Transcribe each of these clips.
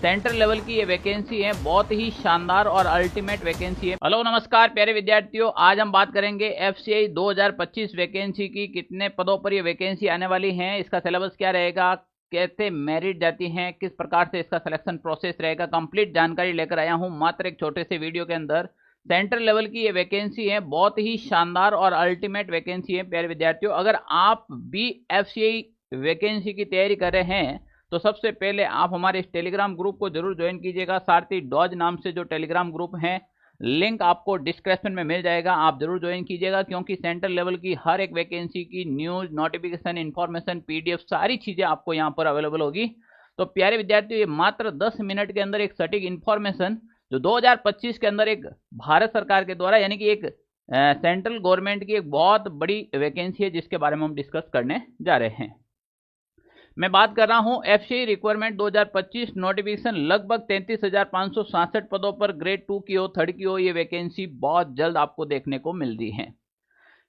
Central level की ये vacancy है, बहुत ही शानदार और अल्टीमेट वैकेंसी है। हेलो नमस्कार प्यारे विद्यार्थियों, आज हम बात करेंगे एफसीआई 2025 वैकेंसी की। कितने पदों पर ये वैकेंसी आने वाली है, इसका सिलेबस क्या रहेगा, कैसे मेरिट जाती हैं, किस प्रकार से इसका सिलेक्शन प्रोसेस रहेगा, कंप्लीट जानकारी लेकर आया हूं मात्र एक छोटे से वीडियो के अंदर। सेंट्रल लेवल की ये वैकेंसी है, बहुत ही शानदार और अल्टीमेट वैकेंसी है प्यारे विद्यार्थियों। अगर आप भी एफसीआई वैकेंसी की तैयारी कर रहे हैं तो सबसे पहले आप हमारे इस टेलीग्राम ग्रुप को जरूर ज्वाइन कीजिएगा। सारथी डॉज नाम से जो टेलीग्राम ग्रुप है, लिंक आपको डिस्क्रिप्शन में मिल जाएगा, आप जरूर ज्वाइन कीजिएगा, क्योंकि सेंट्रल लेवल की हर एक वैकेंसी की न्यूज, नोटिफिकेशन, इंफॉर्मेशन, पीडीएफ सारी चीजें आपको यहाँ पर अवेलेबल होगी। तो प्यारे विद्यार्थियों, ये मात्र 10 मिनट के अंदर एक सटीक इंफॉर्मेशन जो 2025 के अंदर एक भारत सरकार के द्वारा यानी कि एक सेंट्रल गवर्नमेंट की एक बहुत बड़ी वैकेंसी है, जिसके बारे में हम डिस्कस करने जा रहे हैं। मैं बात कर रहा हूं एफसीआई रिक्वायरमेंट 2025 नोटिफिकेशन, लगभग 33,567 पदों पर ग्रेड 2 की हो, थर्ड की हो, ये वैकेंसी बहुत जल्द आपको देखने को मिल रही है।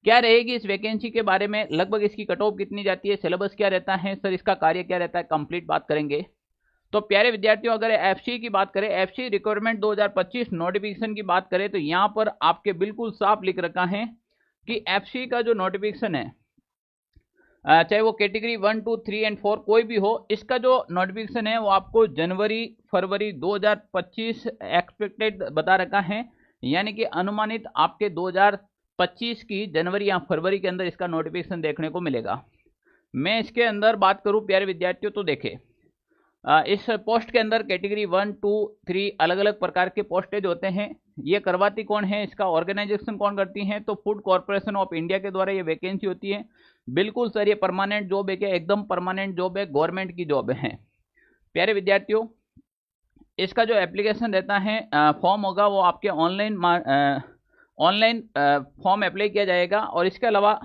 क्या रहेगी इस वैकेंसी के बारे में, लगभग इसकी कट ऑफ कितनी जाती है, सिलेबस क्या रहता है, सर इसका कार्य क्या रहता है, कंप्लीट बात करेंगे। तो प्यारे विद्यार्थियों, अगर एफसीआई की बात करें, एफसीआई रिक्वायरमेंट 2025 नोटिफिकेशन की बात करें, तो यहां पर आपके बिल्कुल साफ लिख रखा है कि एफसीआई का जो नोटिफिकेशन है, चाहे वो कैटेगरी 1, 2, 3 एंड 4 कोई भी हो, इसका जो नोटिफिकेशन है वो आपको जनवरी फरवरी 2025 एक्सपेक्टेड बता रखा है, यानी कि अनुमानित आपके 2025 की जनवरी या फरवरी के अंदर इसका नोटिफिकेशन देखने को मिलेगा। मैं इसके अंदर बात करूं प्यारे विद्यार्थियों, तो देखें इस पोस्ट के अंदर कैटेगरी 1, 2, 3 अलग अलग प्रकार के पोस्टेज होते हैं। ये करवाती कौन है, इसका ऑर्गेनाइजेशन कौन करती है, तो फूड कॉर्पोरेशन ऑफ इंडिया के द्वारा ये वैकेंसी होती है। बिल्कुल सर, ये परमानेंट जॉब है क्या, एकदम परमानेंट जॉब है, गवर्नमेंट की जॉब है। प्यारे विद्यार्थियों, इसका जो एप्लीकेशन रहता है, फॉर्म होगा वो आपके ऑनलाइन फॉर्म अप्लाई किया जाएगा, और इसके अलावा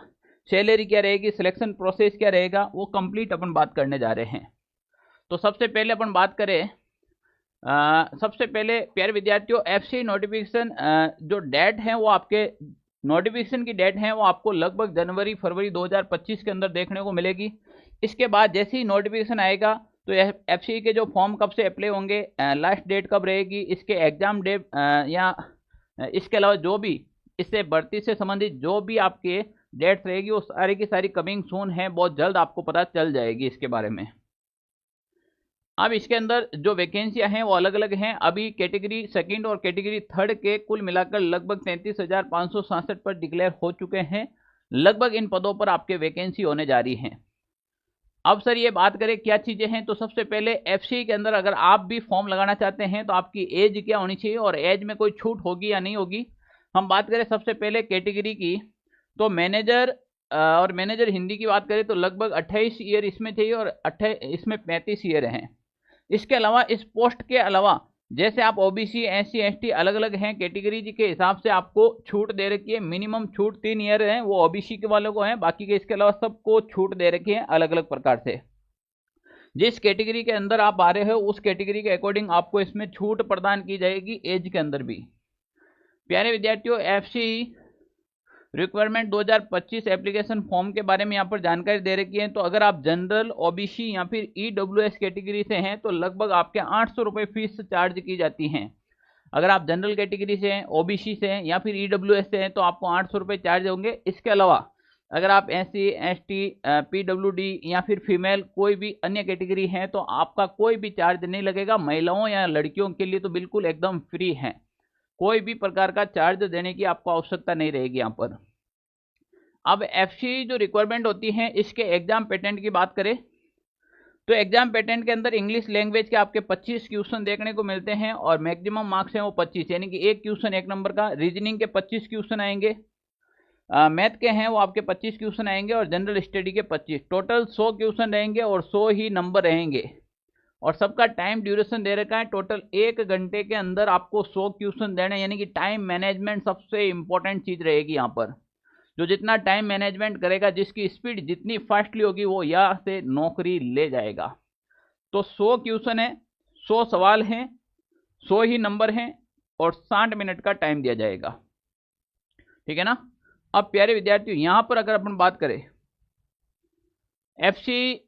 सैलरी क्या रहेगी, सिलेक्शन प्रोसेस क्या रहेगा, वो कंप्लीट अपन बात करने जा रहे हैं। तो सबसे पहले अपन बात करें, सबसे पहले प्यारे विद्यार्थियों, एफसीआई नोटिफिकेशन जो डेट है वो आपके नोटिफिकेशन की डेट है वो आपको लगभग जनवरी फरवरी 2025 के अंदर देखने को मिलेगी। इसके बाद जैसे ही नोटिफिकेशन आएगा तो एफसीआई के जो फॉर्म कब से अप्लाई होंगे, लास्ट डेट कब रहेगी, इसके एग्जाम डेट या इसके अलावा जो भी इससे भर्ती से संबंधित जो भी आपके डेट्स रहेगी वो सारी की सारी कमिंग सून है, बहुत जल्द आपको पता चल जाएगी इसके बारे में। अब इसके अंदर जो वैकेंसियां हैं वो अलग अलग हैं। अभी कैटेगरी सेकंड और कैटेगरी थर्ड के कुल मिलाकर लगभग 33,567 पर डिक्लेयर हो चुके हैं। लगभग इन पदों पर आपके वैकेंसी होने जा रही हैं। अब सर ये बात करें क्या चीजें हैं, तो सबसे पहले एफसीआई के अंदर अगर आप भी फॉर्म लगाना चाहते हैं तो आपकी एज क्या होनी चाहिए और एज में कोई छूट होगी या नहीं होगी। हम बात करें सबसे पहले कैटेगरी की, तो मैनेजर और मैनेजर हिंदी की बात करें तो लगभग 28 ईयर इसमें चाहिए और इसमें 35 ईयर हैं। इसके अलावा इस पोस्ट के अलावा जैसे आप ओबीसी, एससी, एसटी अलग अलग हैं कैटेगरी के हिसाब से आपको छूट दे रखी है। मिनिमम छूट 3 ईयर है, वो ओबीसी के वालों को है, बाकी के इसके अलावा सबको छूट दे रखी है अलग अलग प्रकार से। जिस कैटेगरी के अंदर आप आ रहे हो उस कैटेगरी के अकॉर्डिंग आपको इसमें छूट प्रदान की जाएगी, एज के अंदर भी। प्यारे विद्यार्थियों, एफसीआई रिक्वायरमेंट 2025 एप्लीकेशन फॉर्म के बारे में यहाँ पर जानकारी दे रखी है। तो अगर आप जनरल, ओबीसी या फिर ईडब्ल्यूएस कैटेगरी से हैं तो लगभग आपके 800 रुपये फीस चार्ज की जाती हैं। अगर आप जनरल कैटेगरी से हैं, ओबीसी से हैं या फिर ईडब्ल्यूएस से हैं तो आपको 800 रुपये चार्ज होंगे। इसके अलावा अगर आप एससी, एसटी, पीडब्ल्यूडी या फिर फीमेल कोई भी अन्य कैटेगरी है तो आपका कोई भी चार्ज नहीं लगेगा। महिलाओं या लड़कियों के लिए तो बिल्कुल एकदम फ्री है, कोई भी प्रकार का चार्ज देने की आपको आवश्यकता नहीं रहेगी यहाँ पर। अब एफसीआई जो रिक्वायरमेंट होती है, इसके एग्जाम पैटर्न की बात करें तो एग्जाम पैटर्न के अंदर इंग्लिश लैंग्वेज के आपके 25 क्वेश्चन देखने को मिलते हैं और मैक्सिमम मार्क्स हैं वो 25, यानी कि एक क्वेश्चन 1 नंबर का। रीजनिंग के 25 क्वेश्चन आएंगे, मैथ के हैं वो आपके 25 क्वेश्चन आएंगे और जनरल स्टडी के 25। टोटल 100 क्वेश्चन रहेंगे और 100 ही नंबर रहेंगे और सबका टाइम ड्यूरेशन दे रखा है। टोटल 1 घंटे के अंदर आपको 100 क्वेश्चन देने, यानी कि टाइम मैनेजमेंट सबसे इंपॉर्टेंट चीज रहेगी यहाँ पर। जो जितना टाइम मैनेजमेंट करेगा, जिसकी स्पीड जितनी फास्टली होगी, वो यहाँ से नौकरी ले जाएगा। तो 100 क्वेश्चन है, 100 सवाल हैं, 100 ही नंबर हैं और 60 मिनट का टाइम दिया जाएगा। ठीक है ना। अब प्यारे विद्यार्थियों, यहां पर अगर अपन बात करें एफसीआई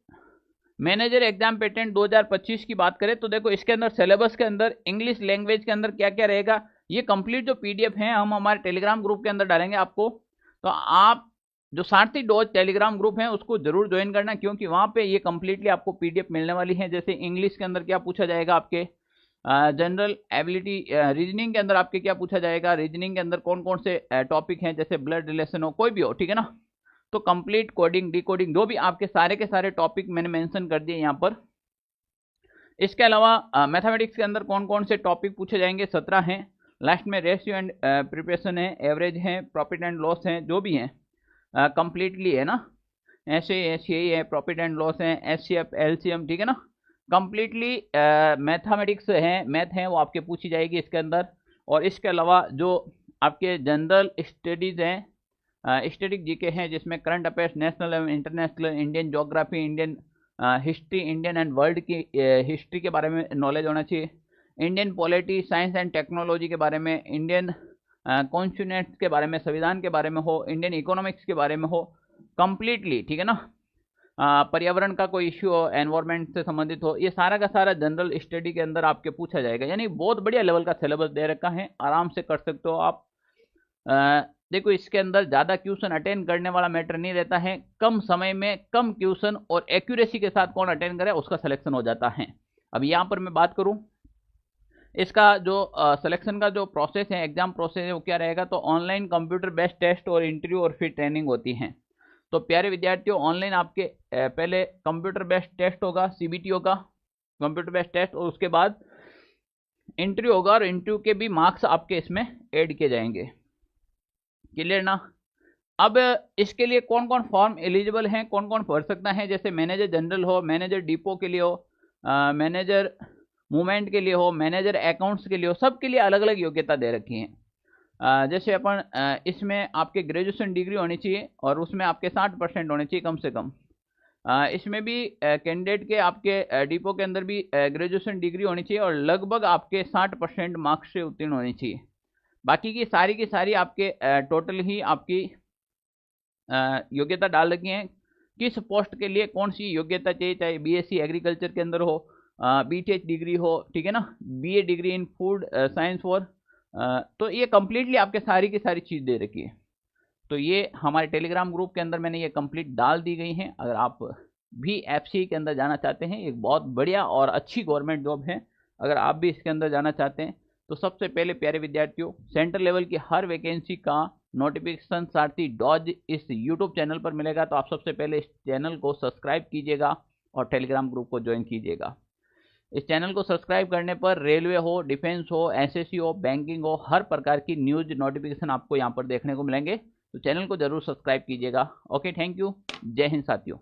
मैनेजर एग्जाम पैटर्न 2025 की बात करें तो देखो इसके अंदर सिलेबस के अंदर इंग्लिश लैंग्वेज के अंदर क्या क्या रहेगा, ये कंप्लीट जो पीडीएफ है हम हमारे टेलीग्राम ग्रुप के अंदर डालेंगे आपको। तो आप जो सारथी डॉज टेलीग्राम ग्रुप है उसको जरूर ज्वाइन करना, क्योंकि वहां पे ये कंप्लीटली आपको पीडीएफ मिलने वाली है। जैसे इंग्लिश के अंदर क्या पूछा जाएगा, आपके जनरल एबिलिटी, रीजनिंग के अंदर आपके क्या पूछा जाएगा, रीजनिंग के अंदर कौन कौन से टॉपिक हैं, जैसे ब्लड रिलेशन हो, कोई भी हो, ठीक है ना। तो कंप्लीट कोडिंग डिकोडिंग जो भी आपके सारे के सारे टॉपिक मैंने मेंशन कर दिए यहाँ पर। इसके अलावा मैथमेटिक्स के अंदर कौन कौन से टॉपिक पूछे जाएंगे, 17 हैं। लास्ट में रेशियो एंड प्रिपरेशन है, एवरेज है, प्रॉफिट एंड लॉस है, जो भी हैं कंप्लीटली है ना, ऐसे यही है, प्रॉफिट एंड लॉस है, एचसीएफ एलसीएम, ठीक है ना। कंप्लीटली मैथमेटिक्स है, मैथ है, वो आपके पूछी जाएगी इसके अंदर। और इसके अलावा जो आपके जनरल स्टडीज़ हैं, स्टैटिक जीके हैं, जिसमें करंट अफेयर्स, नेशनल एवं international, Indian geography, Indian history, Indian and world की हिस्ट्री के बारे में नॉलेज होना चाहिए, Indian polity, science and technology के बारे में, इंडियन कॉन्स्टिट्यूशंस के बारे में, संविधान के बारे में हो, इंडियन इकोनॉमिक्स के बारे में हो कंप्लीटली, ठीक है ना। पर्यावरण का कोई इश्यू हो, एनवायरनमेंट से संबंधित हो, ये सारा का सारा जनरल स्टडी के अंदर आपके पूछा जाएगा। यानी बहुत बढ़िया लेवल का सिलेबस दे रखा है, आराम से कर सकते हो आप। देखो इसके अंदर ज़्यादा क्वेश्चन अटेंड करने वाला मैटर नहीं रहता है, कम समय में कम क्वेश्चन और एक्यूरेसी के साथ कौन अटेंड करे उसका सिलेक्शन हो जाता है। अब यहाँ पर मैं बात करूँ इसका जो सिलेक्शन का जो प्रोसेस है, एग्जाम प्रोसेस है, वो क्या रहेगा। तो ऑनलाइन कंप्यूटर बेस्ड टेस्ट और इंटरव्यू और फिर ट्रेनिंग होती हैं। तो प्यारे विद्यार्थियों, ऑनलाइन आपके पहले कंप्यूटर बेस्ड टेस्ट होगा, सीबीटी होगा, कंप्यूटर बेस्ड टेस्ट, और उसके बाद इंटरव्यू होगा, और इंटरव्यू के भी मार्क्स आपके इसमें ऐड किए जाएंगे। क्लियर ना। अब इसके लिए कौन कौन फॉर्म एलिजिबल हैं, कौन कौन भर सकता है, जैसे मैनेजर जनरल हो, मैनेजर डिपो के लिए हो, मैनेजर मूवमेंट के लिए हो, मैनेजर अकाउंट्स के लिए हो, सब के लिए अलग अलग योग्यता दे रखी है। जैसे अपन इसमें आपके ग्रेजुएशन डिग्री होनी चाहिए और उसमें आपके 60% होने चाहिए कम से कम। इसमें भी कैंडिडेट के आपके डिपो के अंदर भी ग्रेजुएशन डिग्री होनी चाहिए और लगभग आपके 60% मार्क्स से उत्तीर्ण होनी चाहिए। बाकी की सारी आपके टोटल ही आपकी योग्यता डाल रखी हैं, किस पोस्ट के लिए कौन सी योग्यता चाहिए, चाहे बीएससी एग्रीकल्चर के अंदर हो, बीटेक डिग्री हो, ठीक है ना, BA degree in food science for, तो ये कंप्लीटली आपके सारी की सारी चीज़ दे रखी है। तो ये हमारे टेलीग्राम ग्रुप के अंदर मैंने ये कंप्लीट डाल दी गई हैं। अगर आप भी एफसी के अंदर जाना चाहते हैं, एक बहुत बढ़िया और अच्छी गवर्नमेंट जॉब है, अगर आप भी इसके अंदर जाना चाहते हैं तो सबसे पहले प्यारे विद्यार्थियों, सेंट्रल लेवल की हर वैकेंसी का नोटिफिकेशन सारथी डॉज इस यूट्यूब चैनल पर मिलेगा। तो आप सबसे पहले इस चैनल को सब्सक्राइब कीजिएगा और टेलीग्राम ग्रुप को ज्वाइन कीजिएगा। इस चैनल को सब्सक्राइब करने पर रेलवे हो, डिफेंस हो, एसएससी हो, बैंकिंग हो, हर प्रकार की न्यूज नोटिफिकेशन आपको यहाँ पर देखने को मिलेंगे। तो चैनल को जरूर सब्सक्राइब कीजिएगा। ओके, थैंक यू, जय हिंद साथियों।